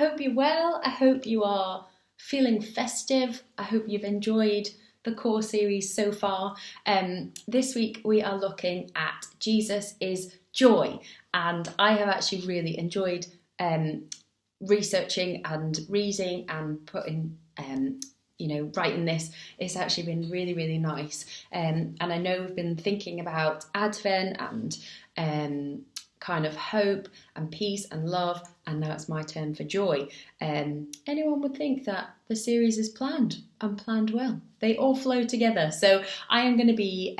hope you're well. I hope you are feeling festive. I hope you've enjoyed the core series so far. This week we are looking at Jesus is joy, and I have actually really enjoyed researching and reading and putting writing this. It's actually been really, really nice. And I know we've been thinking about Advent and kind of hope and peace and love, and now it's my turn for joy. Anyone would think that the series is planned and planned well. They all flow together. So I am going to be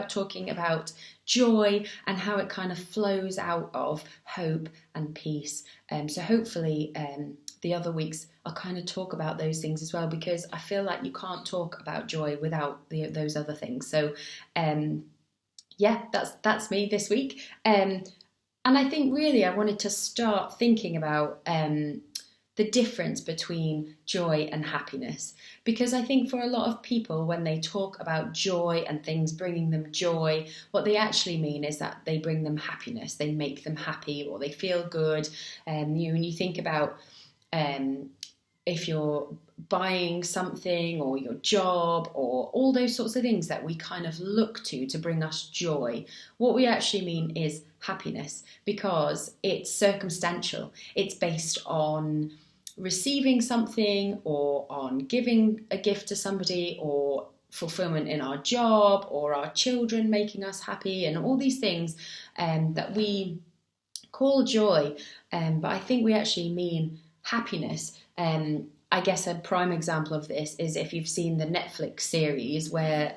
talking about joy and how it kind of flows out of hope and peace. So hopefully the other weeks I'll kind of talk about those things as well, because I feel like you can't talk about joy without those other things. So that's me this week. And I think really I wanted to start thinking about the difference between joy and happiness, because I think for a lot of people, when they talk about joy and things bringing them joy, what they actually mean is that they bring them happiness, they make them happy, or they feel good. When you think about if you're buying something or your job or all those sorts of things that we kind of look to bring us joy, what we actually mean is happiness, because it's circumstantial. It's based on receiving something or on giving a gift to somebody or fulfillment in our job or our children making us happy and all these things that we call joy. But I think we actually mean happiness. I guess a prime example of this is if you've seen the Netflix series where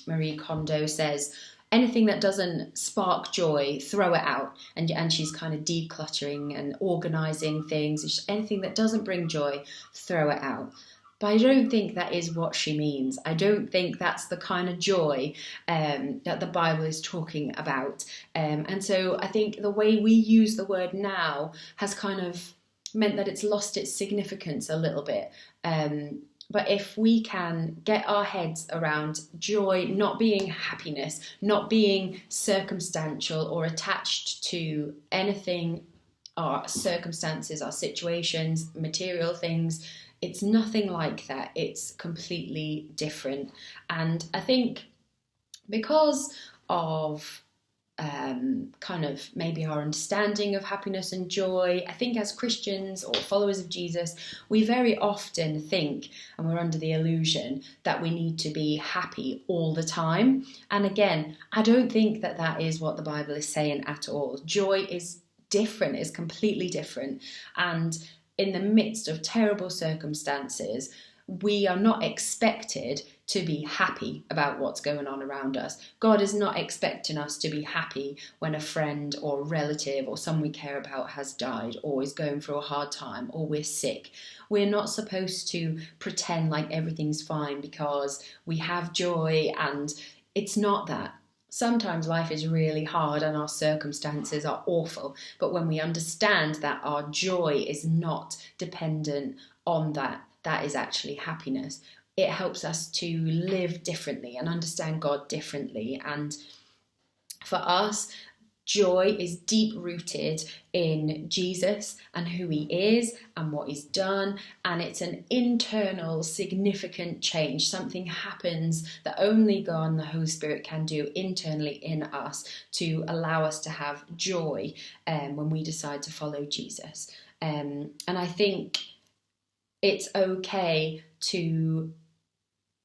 Marie Kondo says, anything that doesn't spark joy, throw it out. And she's kind of decluttering and organising things. Anything that doesn't bring joy, throw it out. But I don't think that is what she means. I don't think that's the kind of joy that the Bible is talking about. And so I think the way we use the word now has kind of meant that it's lost its significance a little bit. But if we can get our heads around joy not being happiness, not being circumstantial or attached to anything, our circumstances, our situations, material things, it's nothing like that. It's completely different. And I think because of kind of maybe our understanding of happiness and joy, I think as Christians or followers of Jesus, we very often think, and we're under the illusion, that we need to be happy all the time. And again, I don't think that that is what the Bible is saying at all. Joy is different, is completely different. And in the midst of terrible circumstances, we are not expected to be happy about what's going on around us. God is not expecting us to be happy when a friend or relative or someone we care about has died or is going through a hard time or we're sick. We're not supposed to pretend like everything's fine because we have joy, and it's not that. Sometimes life is really hard and our circumstances are awful, but when we understand that our joy is not dependent on that, that is actually happiness. It helps us to live differently and understand God differently. And for us, joy is deep rooted in Jesus and who he is and what he's done. And it's an internal, significant change. Something happens that only God and the Holy Spirit can do internally in us to allow us to have joy when we decide to follow Jesus. And I think it's okay to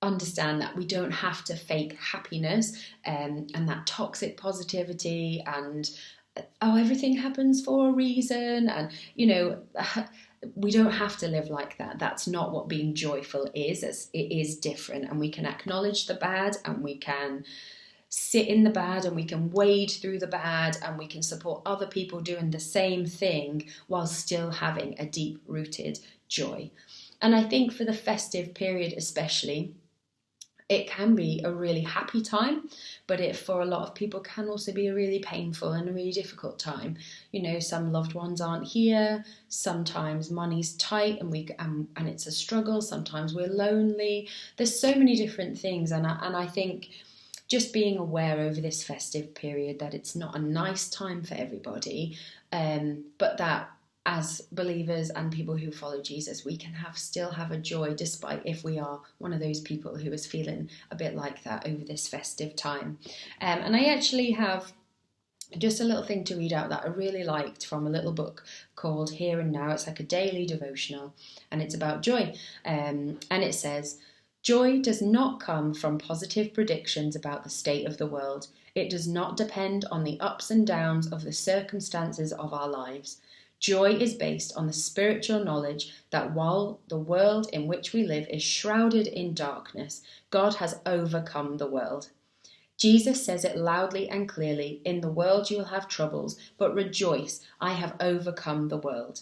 understand that we don't have to fake happiness and that toxic positivity and everything happens for a reason, and we don't have to live like that. That's not what being joyful is. It is different, and we can acknowledge the bad and we can sit in the bad and we can wade through the bad and we can support other people doing the same thing while still having a deep rooted joy. And I think for the festive period especially, it can be a really happy time, but it for a lot of people can also be a really painful and a really difficult time. Some loved ones aren't here, sometimes money's tight and it's a struggle, sometimes we're lonely. There's so many different things, and I think just being aware over this festive period that it's not a nice time for everybody, but that as believers and people who follow Jesus, we can still have a joy, despite if we are one of those people who is feeling a bit like that over this festive time. And I actually have just a little thing to read out that I really liked from a little book called Here and Now. It's like a daily devotional, and it's about joy. And it says, "Joy does not come from positive predictions about the state of the world. It does not depend on the ups and downs of the circumstances of our lives. Joy is based on the spiritual knowledge that while the world in which we live is shrouded in darkness, God has overcome the world. Jesus says it loudly and clearly, 'In the world you will have troubles, but rejoice, I have overcome the world.'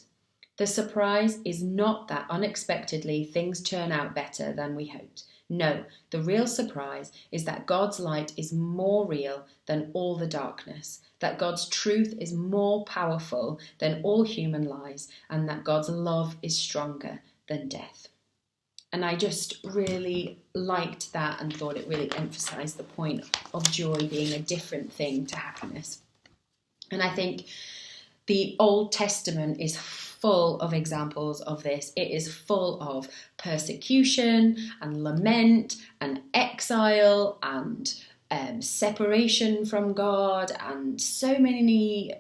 The surprise is not that unexpectedly things turn out better than we hoped. No, the real surprise is that God's light is more real than all the darkness, that God's truth is more powerful than all human lies, and that God's love is stronger than death." And I just really liked that and thought it really emphasised the point of joy being a different thing to happiness. And I think the Old Testament is full of examples of this. It is full of persecution and lament and exile and separation from God and so many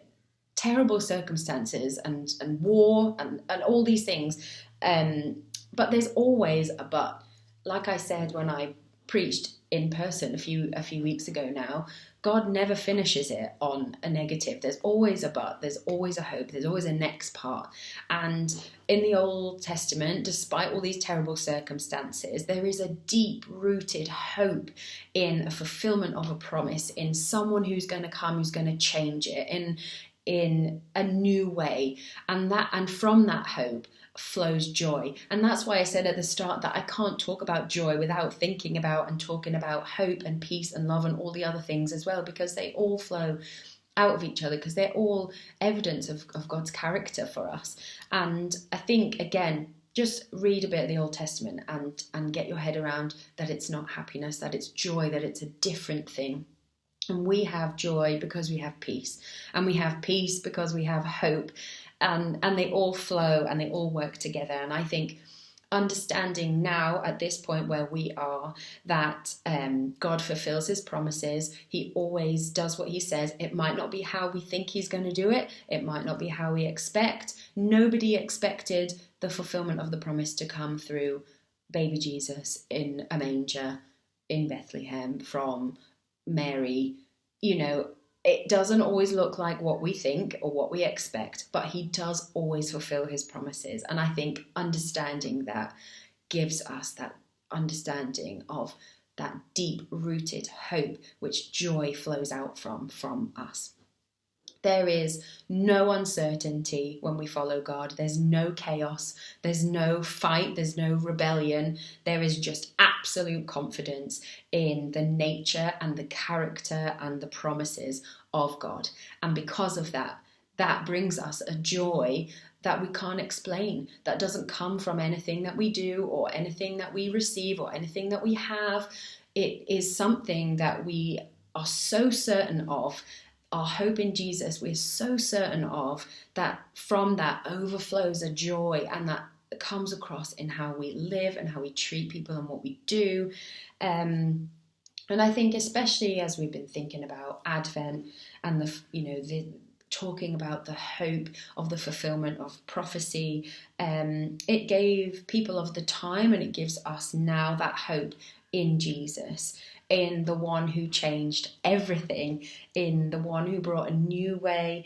terrible circumstances and war and all these things. But there's always a but. Like I said when I preached in person a few weeks ago now, God never finishes it on a negative. There's always a but, there's always a hope, there's always a next part. And in the Old Testament, despite all these terrible circumstances, there is a deep-rooted hope in a fulfillment of a promise, in someone who's going to come, who's going to change it in a new way. And from that hope flows joy. And that's why I said at the start that I can't talk about joy without thinking about and talking about hope and peace and love and all the other things as well, because they all flow out of each other, because they're all evidence of God's character for us. And I think, again, just read a bit of the Old Testament and get your head around that it's not happiness, that it's joy, that it's a different thing. And we have joy because we have peace, and we have peace because we have hope. And they all flow and they all work together. And I think understanding now at this point where we are that God fulfills his promises. He always does what he says. It might not be how we think he's going to do it. It might not be how we expect. Nobody expected the fulfillment of the promise to come through baby Jesus in a manger in Bethlehem from Mary. It doesn't always look like what we think or what we expect, but he does always fulfill his promises. And I think understanding that gives us that understanding of that deep-rooted hope which joy flows out from us. There is no uncertainty when we follow God. There's no chaos. There's no fight. There's no rebellion. There is just absolute confidence in the nature and the character and the promises of God. And because of that, that brings us a joy that we can't explain, that doesn't come from anything that we do or anything that we receive or anything that we have. It is something that we are so certain of. Our hope in Jesus, we're so certain of, that from that overflows a joy, and that comes across in how we live and how we treat people and what we do. And I think especially as we've been thinking about Advent and the talking about the hope of the fulfillment of prophecy, it gave people of the time, and it gives us now, that hope in Jesus, in the one who changed everything, in the one who brought a new way,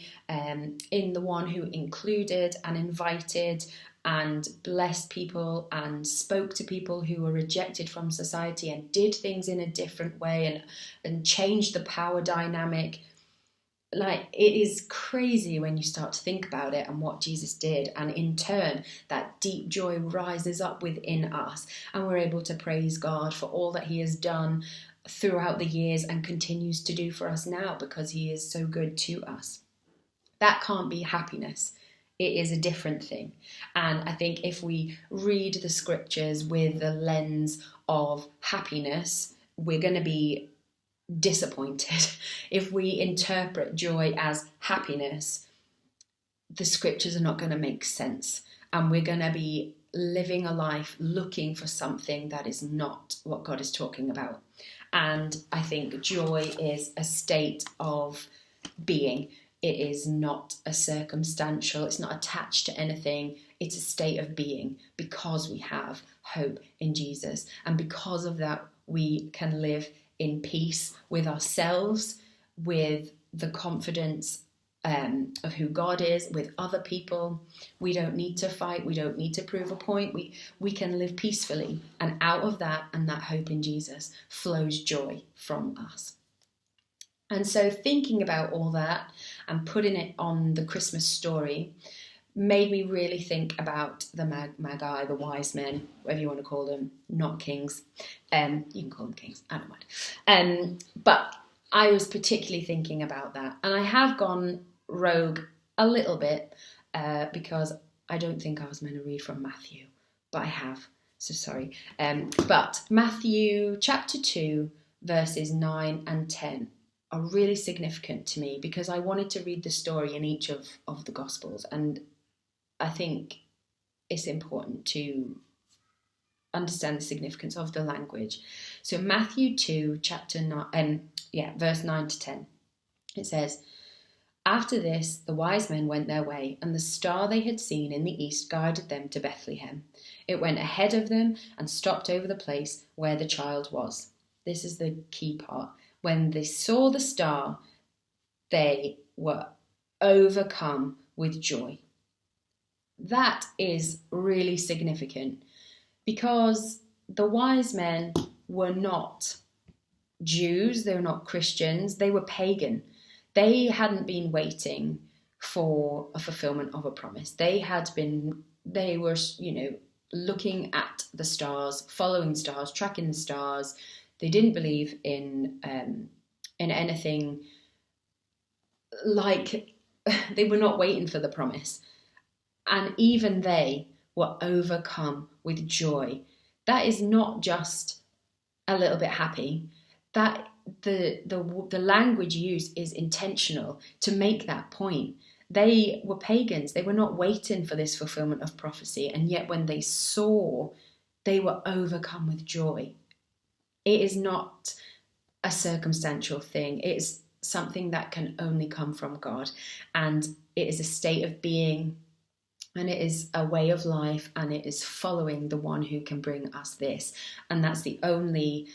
in the one who included and invited and blessed people and spoke to people who were rejected from society and did things in a different way and changed the power dynamic. Like, it is crazy when you start to think about it and what Jesus did, and in turn that deep joy rises up within us, and we're able to praise God for all that he has done throughout the years and continues to do for us now, because he is so good to us. That can't be happiness. It is a different thing. And I think if we read the scriptures with the lens of happiness, we're going to be disappointed. If we interpret joy as happiness, the scriptures are not going to make sense, and we're going to be living a life looking for something that is not what God is talking about. And I think joy is a state of being. It is not a circumstantial, it's not attached to anything. It's a state of being because we have hope in Jesus. And because of that, we can live in peace with ourselves, with the confidence of who God is, with other people. We don't need to fight. We don't need to prove a point. We can live peacefully. And out of that and that hope in Jesus flows joy from us. And so thinking about all that and putting it on the Christmas story made me really think about the Magi, the wise men, whatever you want to call them, not kings. You can call them kings, I don't mind. But I was particularly thinking about that. And I have gone rogue a little bit because I don't think I was meant to read from Matthew, but I have, so sorry. But Matthew chapter 2, verses 9 and 10 are really significant to me because I wanted to read the story in each of the Gospels, and I think it's important to understand the significance of the language. So Matthew 2, verse 9 to 10, it says, "After this, the wise men went their way, and the star they had seen in the east guided them to Bethlehem. It went ahead of them and stopped over the place where the child was." This is the key part. When they saw the star, they were overcome with joy. That is really significant because the wise men were not Jews, they were not Christians, they were pagan. They hadn't been waiting for a fulfillment of a promise. They were, looking at the stars, following stars, tracking the stars. They didn't believe in anything like, they were not waiting for the promise. And even they were overcome with joy. That is not just a little bit happy. That the language used is intentional to make that point. They were pagans. They were not waiting for this fulfillment of prophecy. And yet when they saw, they were overcome with joy. It is not a circumstantial thing. It's something that can only come from God. And it is a state of being, and it is a way of life, and it is following the one who can bring us this. And that's the only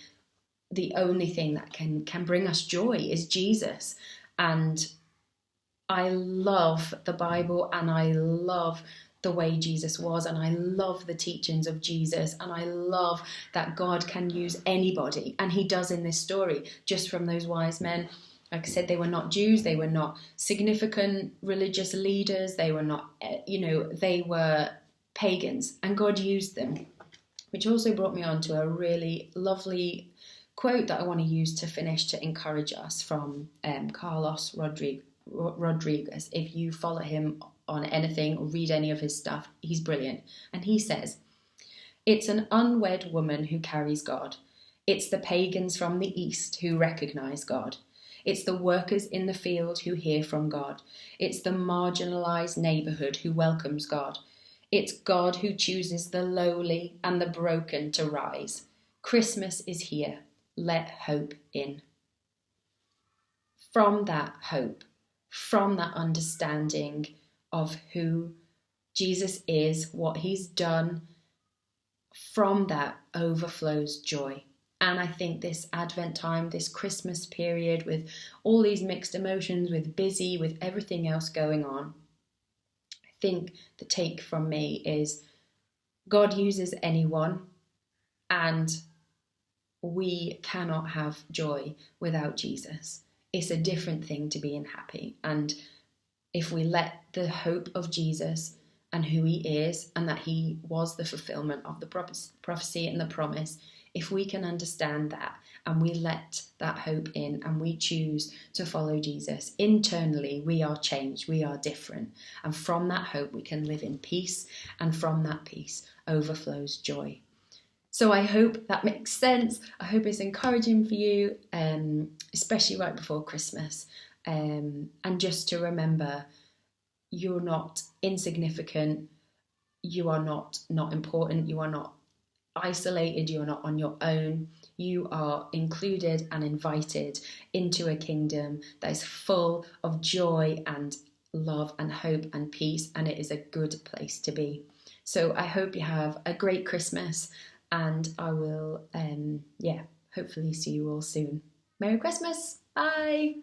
thing that can bring us joy is Jesus. And I love the Bible, and I love the way Jesus was, and I love the teachings of Jesus, and I love that God can use anybody, and he does in this story. Just from those wise men, like I said, they were not Jews, they were not significant religious leaders, they were not, they were pagans, and God used them, which also brought me on to a really lovely quote that I want to use to finish to encourage us from Carlos Rodriguez. If you follow him on anything or read any of his stuff, he's brilliant. And he says, "It's an unwed woman who carries God. It's the pagans from the east who recognize God. It's the workers in the field who hear from God. It's the marginalized neighborhood who welcomes God. It's God who chooses the lowly and the broken to rise. Christmas is here. Let hope in." From that hope, from that understanding of who Jesus is, what he's done, from that overflows joy. And I think this Advent time, this Christmas period, with all these mixed emotions, with busy, with everything else going on, I think the take from me is God uses anyone, and we cannot have joy without Jesus. It's a different thing to being happy. And if we let the hope of Jesus and who he is, and that he was the fulfillment of the prophecy and the promise, if we can understand that and we let that hope in and we choose to follow Jesus, internally we are changed, we are different. And from that hope we can live in peace, and from that peace overflows joy. So I hope that makes sense. I hope it's encouraging for you, especially right before Christmas. And just to remember, you're not insignificant, you are not important, you are not isolated, you are not on your own. You are included and invited into a kingdom that is full of joy and love and hope and peace, and it is a good place to be. So I hope you have a great Christmas, and I will hopefully see you all soon. Merry Christmas. Bye.